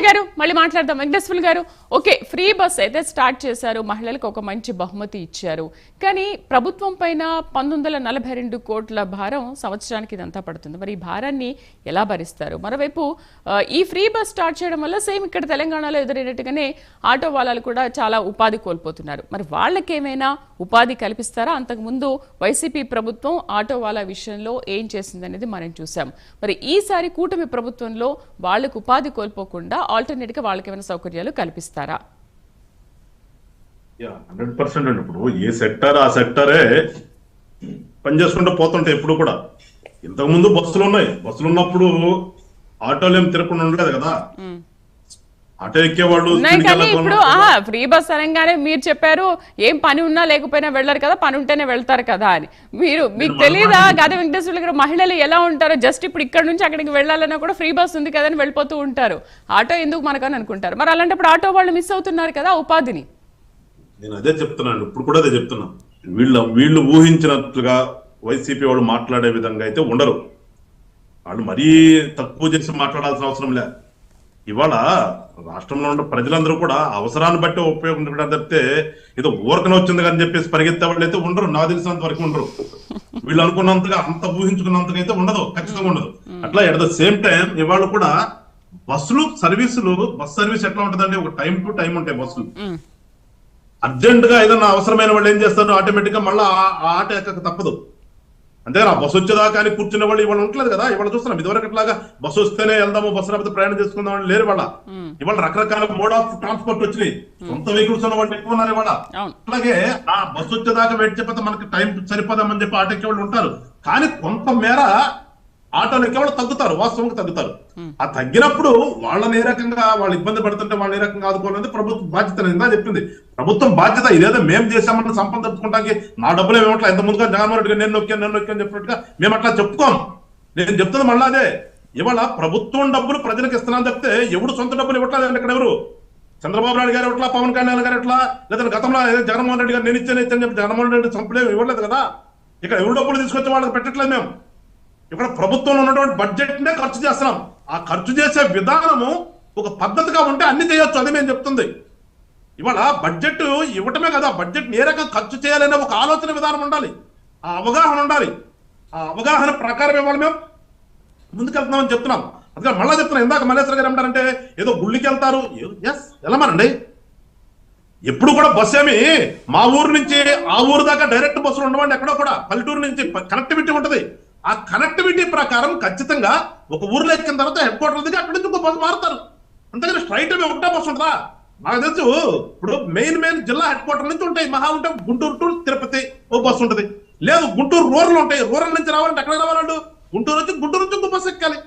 గారు మళ్ళీ మాట్లాడదాం. వెంకటేశ్వర గారు, ఓకే, ఫ్రీ బస్ అయితే స్టార్ట్ చేశారు, మహిళలకు ఒక మంచి బహుమతి ఇచ్చారు. కానీ ప్రభుత్వం పైన 1942 కోట్ల భారం సంవత్సరానికి ఇదంతా పడుతుంది. మరి ఈ భారాన్ని ఎలా భరిస్తారు? మరోవైపు ఈ ఫ్రీ బస్ స్టార్ట్ చేయడం వల్ల సేమ్ ఇక్కడ తెలంగాణలో ఎదురైనట్టుగానే ఆటో వాళ్ళలు కూడా చాలా ఉపాధి కోల్పోతున్నారు. మరి వాళ్ళకేమైనా ఉపాధి కల్పిస్తారా? అంతకుముందు వైసీపీ ప్రభుత్వం ఆటో వాళ్ళ విషయంలో ఏం చేసిందనేది మనం చూసాం. మరి ఈసారి కూటమి ప్రభుత్వంలో వాళ్లకు ఉపాధి కోల్పోకుండా ఆల్టర్నేట్ గా వాళ్ళకి ఏమైనా సౌకర్యాలు కల్పిస్తారా? 100% అండి. ఇప్పుడు ఏ సెక్టర్ ఆ సెక్టరే పనిచేసుకుంటూ పోతుంటాయి. ఎప్పుడు కూడా ఇంతకుముందు బస్సులు ఉన్నాయి, బస్సులు ఉన్నప్పుడు ఆటోలు ఏం తిరగకుండా ఉండలేదు కదా, ఆటో ఎక్కేవాళ్ళు. కానీ ఇప్పుడు ఫ్రీ బస్ అనగానే మీరు చెప్పారు ఏం పని ఉన్నా లేకపోయినా వెళ్ళరు కదా, పని ఉంటేనే వెళ్తారు కదా అని. మీకు తెలియదా గత వెంకటేశ్వర గారు మహిళలు ఎలా ఉంటారో? జస్ట్ ఇప్పుడు ఇక్కడ నుంచి అక్కడికి వెళ్ళాలన్నా కూడా ఫ్రీ బస్ ఉంది కదా అని వెళ్ళిపోతూ ఉంటారు. ఆటో ఎందుకు మనకని అనుకుంటారు. మరి అలాంటప్పుడు ఆటో వాళ్ళు మిస్ అవుతున్నారు కదా ఉపాధిని. నేను అదే చెప్తున్నాను, ఇప్పుడు కూడా అదే చెప్తున్నా. వీళ్ళు ఊహించినట్లుగా వైసీపీ వాళ్ళు మాట్లాడే విధంగా అయితే ఉండరు. వాళ్ళు మరీ తక్కువ చేసి మాట్లాడాల్సిన అవసరం లే. ఇవాళ రాష్ట్రంలో ఉన్న ప్రజలందరూ కూడా అవసరాన్ని బట్టి ఉపయోగించడం తప్పితే ఏదో ఊరకనే వచ్చింది కానీ చెప్పేసి పరిగెత్తే వాళ్ళు అయితే ఉండరు. నాకు తెలిసినంత వరకు ఉండరు. వీళ్ళు అనుకున్నంతగా అంత ఊహించుకున్నంతగా అయితే ఉండదు, ఖచ్చితంగా ఉండదు. అట్లా ఎట్ ద సేమ్ టైం ఇవాళ కూడా బస్ సర్వీస్ ఎట్లా ఉంటుందండి? ఒక టైం టు టైం ఉంటాయి బస్సులు. అర్జెంట్ గా ఏదన్నా అవసరమైన వాళ్ళు ఏం చేస్తారు, ఆటోమేటిక్ గా మళ్ళీ ఆ ఆటో ఎక్కక తప్పదు. అంతేగా బస్సు వచ్చేదాకా అని కూర్చునే వాళ్ళు ఇవాళ ఉండలేదు కదా. ఇవాళ చూస్తున్నాం, ఇదివరకు ఎట్లాగా బస్సు వస్తేనే వెళ్దాము, బస్సు రాకపోతే ప్రయాణం చేసుకుందాం అని లేరు. ఇవాళ రకరకాల మోడ్ ఆఫ్ ట్రాన్స్పోర్ట్ వచ్చినాయి. సొంత వెహికల్స్ ఉన్న వాళ్ళు ఎక్కువ ఉన్నారు ఇవాళ. అలాగే ఆ బస్సు వచ్చేదాకా వెయిట్ చెప్పితే మనకి టైం సరిపోదామని చెప్పి ఆటో ఎక్కే వాళ్ళు ఉంటారు. కానీ కొంత మేర ఆటోలు ఎక్కే వాళ్ళు తగ్గుతారు, వాస్తవంగా తగ్గుతారు. ఆ తగ్గినప్పుడు వాళ్ళని ఏ రకంగా వాళ్ళు ఇబ్బంది పడుతుంటే వాళ్ళని ఏ రకంగా ఆదుకోవాలనేది ప్రభుత్వం బాధ్యత. ఇందా చెప్పింది ప్రభుత్వం బాధ్యత. ఇదేదో మేము చేశామన్న సంపద తెచ్చుకుంటానికి నా డబ్బులు ఏమిట్లా ఎంత ముందుగా జగన్మోహన్ రెడ్డి నేను నొక్కాను చెప్పినట్టుగా మేము అట్లా చెప్పుకోం. నేను చెప్తుంది మళ్ళీ అదే. ఇవాళ ప్రభుత్వం డబ్బులు ప్రజలకు ఇస్తున్నాను చెప్తే ఎవడు సొంత డబ్బులు ఇవ్వట్లేదు. ఇక్కడ ఎవరు? చంద్రబాబు నాయుడు గారు ఎట్లా, పవన్ కళ్యాణ్ గారు ఎట్లా, లేదా గతంలో జగన్మోహన్ రెడ్డి గారు నేను ఇచ్చాను చెప్పి జగన్మోహన్ రెడ్డి చంపలేము ఇవ్వలేదు కదా. ఇక్కడ ఎవరు డబ్బులు తీసుకొచ్చి వాళ్ళకి పెట్టట్లేదు. మేము ఇక్కడ ప్రభుత్వంలో ఉన్నటువంటి బడ్జెట్ నే ఖర్చు చేస్తున్నాం. ఆ ఖర్చు చేసే విధానము ఒక పద్ధతిగా ఉంటే అన్ని చేయొచ్చు. అది మేము చెప్తుంది. ఇవాళ బడ్జెట్ ఇవ్వటమే కదా, బడ్జెట్ ఏ రకంగా ఖర్చు చేయాలనే ఒక ఆలోచన విధానం ఉండాలి, ఆ అవగాహన ఉండాలి. ఆ అవగాహన ప్రకారం ఇవాళ మేము ముందుకెళ్తున్నామని చెప్తున్నాం. అందుకని మళ్ళీ చెప్తున్నాం, ఇందాక మల్లేశ్వర గారు ఏమంటారంటే ఏదో గుళ్ళకి వెళ్తారు. ఎస్ వెళ్ళమనండి. ఎప్పుడు కూడా బస్సు ఏమి మా ఊరు నుంచి ఆ ఊరు దాకా డైరెక్ట్ బస్సులు ఉండవండి. ఎక్కడో కూడా పల్లెటూరు నుంచి కనెక్టివిటీ ఉంటుంది. ఆ కనెక్టివిటీ ప్రకారం ఖచ్చితంగా ఒక ఊర్లో ఎక్కిన తర్వాత హెడ్ క్వార్టర్ దిగి అక్కడి నుంచి ఇంకో బస్సు మారుతారు. అంతేగాని స్ట్రైట్ ఒకటే బస్సు ఉంటుందా? నాకు తెలుసు ఇప్పుడు మెయిన్ జిల్లా హెడ్ క్వార్టర్ నుంచి ఉంటాయి. మహా ఉంటే గుంటూరు టు తిరుపతి ఓ బస్సు ఉంటుంది. లేదు గుంటూరు రూరల్ ఉంటాయి. రూరల్ నుంచి రావాలంటే ఎక్కడ రావాలండు? గుంటూరు నుంచి ఇంకో బస్సు ఎక్కాలి.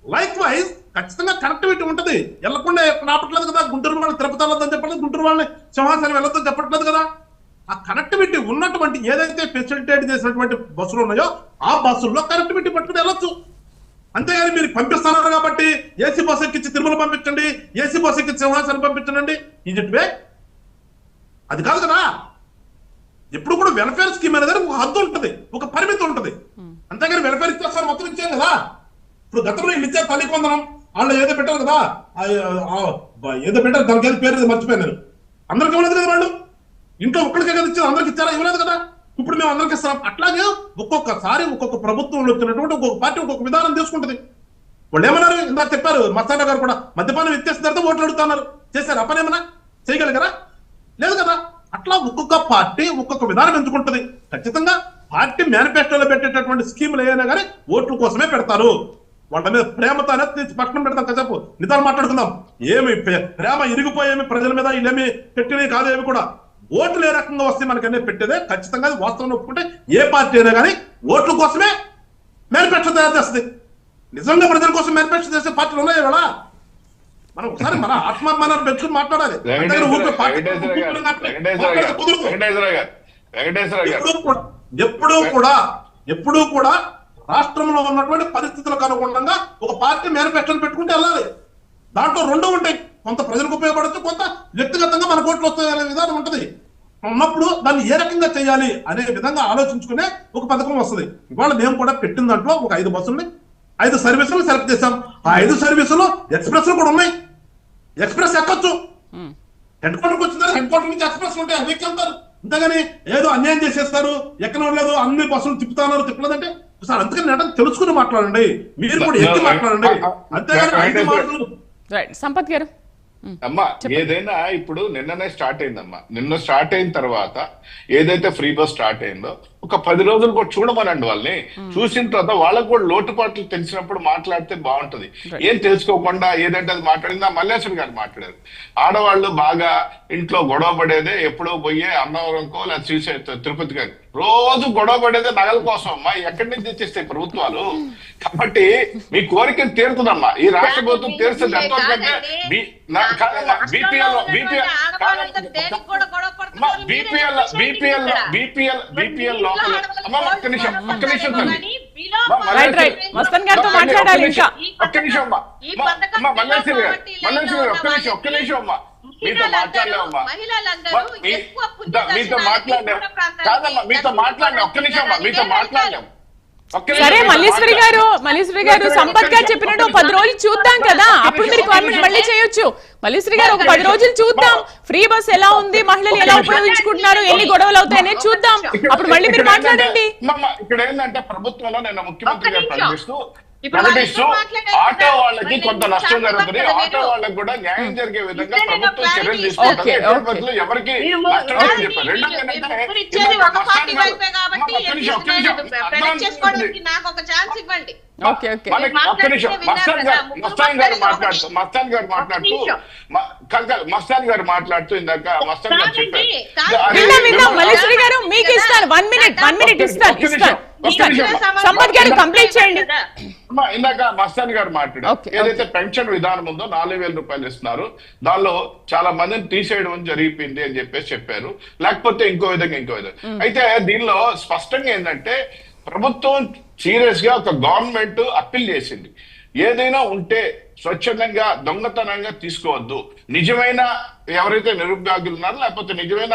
లైక్ వైజ్ ఖచ్చితంగా కనెక్టివిటీ ఉంటుంది. వెళ్ళకుండా రావట్లేదు కదా. గుంటూరు వాళ్ళని తిరుపతి వెళ్ళొద్దని చెప్పట్లేదు, గుంటూరు వాళ్ళని సింహాచలం వెళ్ళొద్దని చెప్పట్లేదు కదా. ఆ కనెక్టివిటీ ఉన్నటువంటి ఏదైతే ఫెసిలిటేట్ చేసినటువంటి బస్సులు ఉన్నాయో ఆ బస్సుల్లో కనెక్టివిటీ పట్టుకుని వెళ్ళొచ్చు. అంతేగాని మీరు పంపిస్తున్నారు కాబట్టి ఏసీ బస్సు ఎక్కించి తిరుమల పంపించండి, ఏసీ బస్సు ఎక్కించి సింహాచలం పంపించండి, ఇదే అది కాదు కదా. ఎప్పుడు కూడా వెల్ఫేర్ స్కీమ్ అనేది ఒక హద్దు ఉంటుంది, ఒక పరిమితి ఉంటుంది. అంతేగాని వెల్ఫేర్ ఇచ్చేస్తారు మొత్తం ఇచ్చాం కదా. ఇప్పుడు గతంలో వీళ్ళు ఇచ్చారు తల్లికి వందనం, వాళ్ళు ఏదో పెట్టారు కదా, ఏదో పెట్టారు, దానికి ఏదో పేరు మర్చిపోయాను నేను. అందరికి ఇవ్వలేదు కదా. వాళ్ళు ఇంట్లో ఒక్కడికే కదా ఇచ్చారు, అందరికి ఇచ్చారా? ఇవ్వలేదు కదా. ఇప్పుడు మేము అందరికి ఇస్తాం. అట్లాగే ఒక్కొక్కసారి ఒక్కొక్క ప్రభుత్వంలో వచ్చినటువంటి ఒక్కొక్క పార్టీ ఒక్కొక్క విధానం తీసుకుంటుంది. వాళ్ళు ఏమన్నారు ఇందాక చెప్పారు, మస్తానా గారు కూడా మద్యపానం ఎత్తేసిన తర్వాత ఓట్లు అడుగుతున్నారు. చేశారు ఆ పని ఏమన్నా చేయగలిగారా? లేదు కదా. అట్లా ఒక్కొక్క పార్టీ ఒక్కొక్క విధానం ఎంచుకుంటుంది. ఖచ్చితంగా పార్టీ మేనిఫెస్టోలో పెట్టేటటువంటి స్కీములు ఏమైనా కానీ ఓట్ల కోసమే పెడతారు. వాళ్ళ మీద ప్రేమతో అనేది పట్టణం పెడతాం. కాసేపు నిదానం మాట్లాడుకుందాం. ఏమి ప్రేమ ఇరిగిపోయేమి ప్రజల మీద వీళ్ళేమి పెట్టినవి కాదు. ఏమి కూడా ఓట్లు ఏ రకంగా వస్తే మనకనే పెట్టేదే. ఖచ్చితంగా వాస్తవం ఒప్పుకుంటే ఏ పార్టీ అయినా కానీ ఓట్ల కోసమే మేనిఫెస్టో తయారు చేస్తుంది. నిజంగా ప్రజల కోసం మేనిఫెస్టో చేసే పార్టీలు ఉన్నాయి కదా. మనం ఒకసారి మన ఆత్మాభిమానాన్ని పెంచుకుని మాట్లాడాలి. ఎప్పుడూ కూడా రాష్ట్రంలో ఉన్నటువంటి పరిస్థితులకు అనుగుణంగా ఒక పార్టీ మేనిఫెస్టోని పెట్టుకుంటే వెళ్ళాలి. దాంట్లో రెండు ఉంటాయి, కొంత ప్రజలకు ఉపయోగపడచ్చు, కొంత వ్యక్తిగతంగా మన ఓట్లు వస్తాయనే విధానం ఉంటుంది. ఉన్నప్పుడు దాన్ని ఏ రకంగా చేయాలి అనే విధంగా ఆలోచించుకునే ఒక పథకం వస్తుంది. ఇవాళ మేము కూడా పెట్టిన దాంట్లో ఒక 5 బస్సుల్ని 5 సర్వీసులు సెలెక్ట్ చేశాం. ఆ 5 సర్వీసులు ఎక్స్ప్రెస్ కూడా ఉన్నాయి. ఎక్స్ప్రెస్ ఎక్కొచ్చు, హెడ్ క్వార్టర్కి వచ్చిందా హెడ్ క్వార్టర్ నుంచి ఎక్స్ప్రెస్ ఉంటే వెక్కి వెళ్తారు. అంతేగాని ఏదో అన్యాయం చేసేస్తారు, ఎక్కడం లేదు, అన్ని బస్సులు తిప్పుతున్నారు, తిప్పలేదంటే సార్ అందుకని నేను తెలుసుకుని మాట్లాడండి, మీరు కూడా ఎత్తి మాట్లాడండి. అంతేగాని 5 మాటలు. సంపత్ గారు అమ్మా ఏదైనా ఇప్పుడు నిన్ననే స్టార్ట్ అయిందమ్మా. నిన్న స్టార్ట్ అయిన తర్వాత ఏదైతే ఫ్రీ బస్ స్టార్ట్ అయిందో ఒక 10 రోజులు కూడా చూడమనండి వాళ్ళని. చూసిన తర్వాత వాళ్ళకు కూడా లోటుపాట్లు తెలిసినప్పుడు మాట్లాడితే బాగుంటది. ఏం తెలుసుకోకుండా ఏదంటే అది మాట్లాడిందా మల్లేశ్వరి గారు మాట్లాడారు. ఆడవాళ్ళు బాగా ఇంట్లో గొడవ పడేదే ఎప్పుడో పోయే అన్నవరంకో లేదా శ్రీశైలం తిరుపతి గారు రోజు గొడవ పడేదే నగల కోసం అమ్మా. ఎక్కడి నుంచి తెచ్చేస్తాయి ప్రభుత్వాలు? కాబట్టి మీ కోరికలు తీరుతుందమ్మా. ఈ రాష్ట్ర ప్రభుత్వం తీరుస్తుంది. ఎంతవరకంటే బీపీఎల్ లోపల ఒక్క నిమిషం మస్తాన్ గారితో మాట్లాడాలి. ఇంకా ఒక్క నిమిషం అమ్మా, మల్లేశ్వరి గారు ఒక్క నిమిషం అమ్మా. మీతో మాట్లాడలేమమ్మా, మీతో మాట్లాడలేము కాదమ్మా, మీతో మాట్లాడలేము. ఒక్క నిమిషం అమ్మా, మీతో మాట్లాడలేము. సరే మల్లేశ్వరి గారు సంపత్ గారు చెప్పినట్టు 10 రోజులు చూద్దాం కదా, అప్పుడు మీరు కామెంట్ మళ్ళీ చేయొచ్చు. మల్లేశ్వరి గారు ఒక 10 రోజులు చూద్దాం, ఫ్రీ బస్ ఎలా ఉంది, మహిళలు ఎలా ఉపయోగించుకుంటున్నారు, ఎన్ని గొడవలు అవుతాయనేది చూద్దాం, అప్పుడు మళ్ళీ మీరు మాట్లాడండి. ఇక్కడ ఏంటంటే ప్రభుత్వంలో నేను ముఖ్యమంత్రి గారు ప్రకటిస్తూ ఆటో వాళ్ళకి కొంత నష్టం జరుగుతుంది, ఆటో వాళ్ళకి కూడా న్యాయం జరిగే విధంగా ప్రభుత్వం చర్యలు తీసుకుంటుంది. ఎవరికి నష్టం చెప్పారు. మస్తాన్ గారు మాట్లాడుతూ ఇందాక మస్తాన్ గారు చెప్పారు. మల్లేశ్వరి గారు మీకు ఇస్తాను 1 మినిట్ ఇస్తాను. సంపత్ గారు కంప్లీట్ చేయండి. ఇందాక మస్తాన్ గారు మాట్లాడారు. ఏదైతే పెన్షన్ విధానం ఉందో 4,000 రూపాయలు ఇస్తున్నారు, దానిలో చాలా మందిని తీసేయడం జరిగిపోయింది అని చెప్పారు. లేకపోతే ఇంకో విధంగా. అయితే దీనిలో స్పష్టంగా ఏంటంటే ప్రభుత్వం సీరియస్ గా ఒక గవర్నమెంట్ అప్పీల్ చేసింది. ఏదైనా ఉంటే స్వచ్ఛందంగా దొంగతనంగా తీసుకోవద్దు. నిజమైన ఎవరైతే నిరుద్యోగులు ఉన్నారో, లేకపోతే నిజమైన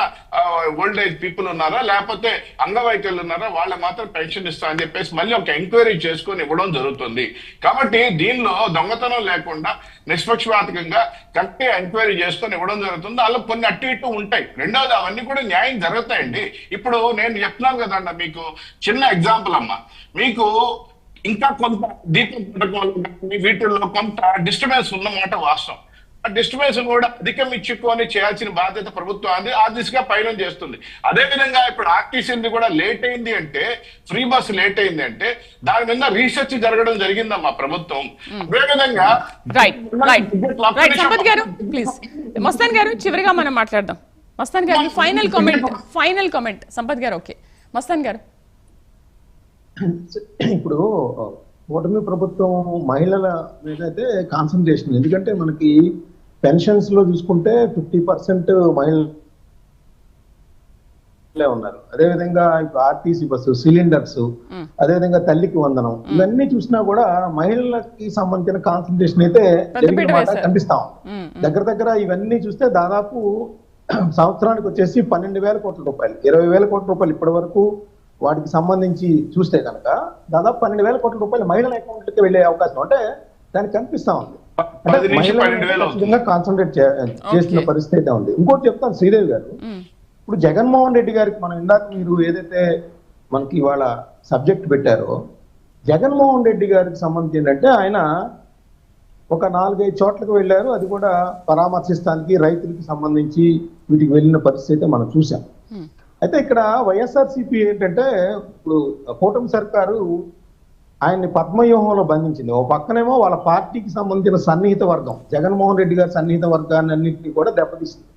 ఓల్డ్ ఏజ్ పీపుల్ ఉన్నారా, లేకపోతే అంగవైకల్యులు ఉన్నారా, వాళ్ళ మాత్రం పెన్షన్ ఇస్తా అని చెప్పేసి మళ్ళీ ఒక ఎంక్వైరీ చేసుకొని ఇవ్వడం జరుగుతుంది. కాబట్టి దీనిలో దొంగతనం లేకుండా నిష్పక్షపాతకంగా కరెక్ట్ ఎంక్వైరీ చేసుకొని ఇవ్వడం జరుగుతుంది. అలా కొన్ని అటు ఇటు ఉంటాయి. రెండవది అవన్నీ కూడా న్యాయం జరుగుతాయండి. ఇప్పుడు నేను చెప్తున్నాను కదండి, మీకు చిన్న ఎగ్జాంపుల్ అమ్మా. మీకు ఇంకా కొంత దీపం పథకం వీటిల్లో కొంత డిస్టర్బెన్స్ ఉన్నమాట వాస్తవం. ఆ డిస్టర్బెన్స్ కూడా అధిగమించుకొని చేయాల్సిన బాధ్యత ప్రభుత్వం ఆ దిశగా పయనం చేస్తుంది. అదే విధంగా ఇప్పుడు ఆర్టీసీ కూడా లేట్ అయింది అంటే, ఫ్రీ బస్ లేట్ అయింది అంటే దాని మీద రీసెర్చ్ జరగడం జరిగిందమ్మా ప్రభుత్వం. అదే విధంగా సంపత్ గారు ప్లీజ్. మస్తాన్ గారు చివరిగా మనం మాట్లాడదాం. మస్తాన్ గారు ఫైనల్ కామెంట్. సంపత్ గారు ఓకే. మస్తాన్ గారు ఇప్పుడు కూటమి ప్రభుత్వం మహిళల మీద అయితే కాన్సన్ట్రేషన్, ఎందుకంటే మనకి పెన్షన్స్ లో చూసుకుంటే 50% మహిళలే ఉన్నారు. అదేవిధంగా ఇప్పుడు ఆర్టీసీ బస్సు, సిలిండర్స్, అదేవిధంగా తల్లికి వందనం, ఇవన్నీ చూసినా కూడా మహిళలకి సంబంధించిన కాన్సన్ట్రేషన్ అయితే జరిగిన మాట కనిపిస్తాం. దగ్గర ఇవన్నీ చూస్తే దాదాపు సంవత్సరానికి వచ్చేసి 12,000 కోట్ల రూపాయలు, 20,000 కోట్ల రూపాయలు ఇప్పటి వరకు వాటికి సంబంధించి చూస్తే కనుక దాదాపు 12,000 కోట్ల రూపాయలు మహిళల అకౌంట్లకి వెళ్లే అవకాశం అంటే దానికి కనిపిస్తా ఉంది. అంటే మహిళలు కాన్సన్ట్రేట్ చేసిన పరిస్థితి ఉంది. ఇంకోటి చెప్తాను శ్రీదేవి గారు, ఇప్పుడు జగన్మోహన్ రెడ్డి గారికి మనం ఇందాక మీరు ఏదైతే మనకి ఇవాళ సబ్జెక్ట్ పెట్టారో, జగన్మోహన్ రెడ్డి గారికి సంబంధించి ఏంటంటే ఆయన ఒక 4-5 చోట్లకు వెళ్ళారు. అది కూడా పరామర్శిస్తానికి రైతులకి సంబంధించి వీటికి వెళ్ళిన పరిస్థితి మనం చూసాం. అయితే ఇక్కడ వైఎస్ఆర్సీపీ ఏంటంటే ఇప్పుడు కూటమి సర్కారు ఆయన్ని పద్మవ్యూహంలో బంధించింది. ఓ పక్కనేమో వాళ్ళ పార్టీకి సంబంధించిన సన్నిహిత వర్గం, జగన్మోహన్ రెడ్డి గారి సన్నిహిత వర్గాన్ని అన్నింటినీ కూడా దెబ్బతీసింది.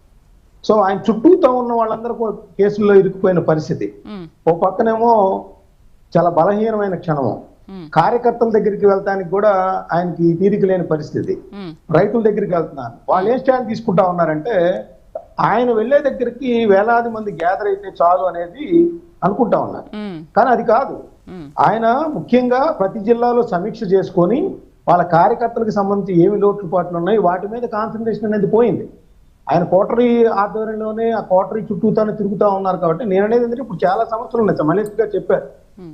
సో ఆయన చుట్టూతో ఉన్న వాళ్ళందరూ కేసుల్లో ఇరుక్కుపోయిన పరిస్థితి. ఓ పక్కనేమో చాలా బలహీనమైన క్షణము, కార్యకర్తల దగ్గరికి వెళ్తానికి కూడా ఆయనకి తీరిక లేని పరిస్థితి. రైతుల దగ్గరికి వెళ్తున్నారు, వాళ్ళు ఏ స్టాండ్ తీసుకుంటా ఉన్నారంటే ఆయన వెళ్లే దగ్గరికి వేలాది మంది గ్యాదర్ అయితే చాలు అనేది అనుకుంటా ఉన్నారు. కానీ అది కాదు. ఆయన ముఖ్యంగా ప్రతి జిల్లాలో సమీక్ష చేసుకొని వాళ్ళ కార్యకర్తలకు సంబంధించి ఏమి లోటుపాట్లు ఉన్నాయి వాటి మీద కాన్సన్ట్రేషన్ అనేది పోయింది. ఆయన కోటరీ ఆధ్వర్యంలోనే ఆ కోటరీ చుట్టూతానే తిరుగుతా ఉన్నారు. కాబట్టి నేను అనేది ఏంటంటే ఇప్పుడు చాలా సమస్యలు ఉన్నాయి. మల్లేష్ గారు చెప్పారు,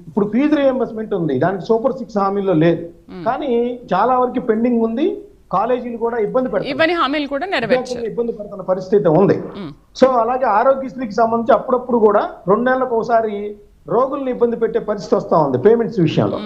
ఇప్పుడు ఫీజు రియంబర్స్మెంట్ ఉంది, దానికి సూపర్ 6 హామీల్లో లేదు, కానీ చాలా వరకు పెండింగ్ ఉంది. కాలేజీలు కూడా ఇబ్బంది పెడతాయి, ఇవన్నీ హామీలు కూడా నెరవేర్చారు. ఇబ్బంది పడుతున్న పరిస్థితి ఉంది. సో అలాగే ఆరోగ్యశ్రీకి సంబంధించి అప్పుడప్పుడు కూడా 2 నెలలకు ఒకసారి రోగుల్ని ఇబ్బంది పెట్టే పరిస్థితి వస్తా ఉంది పేమెంట్స్ విషయంలో.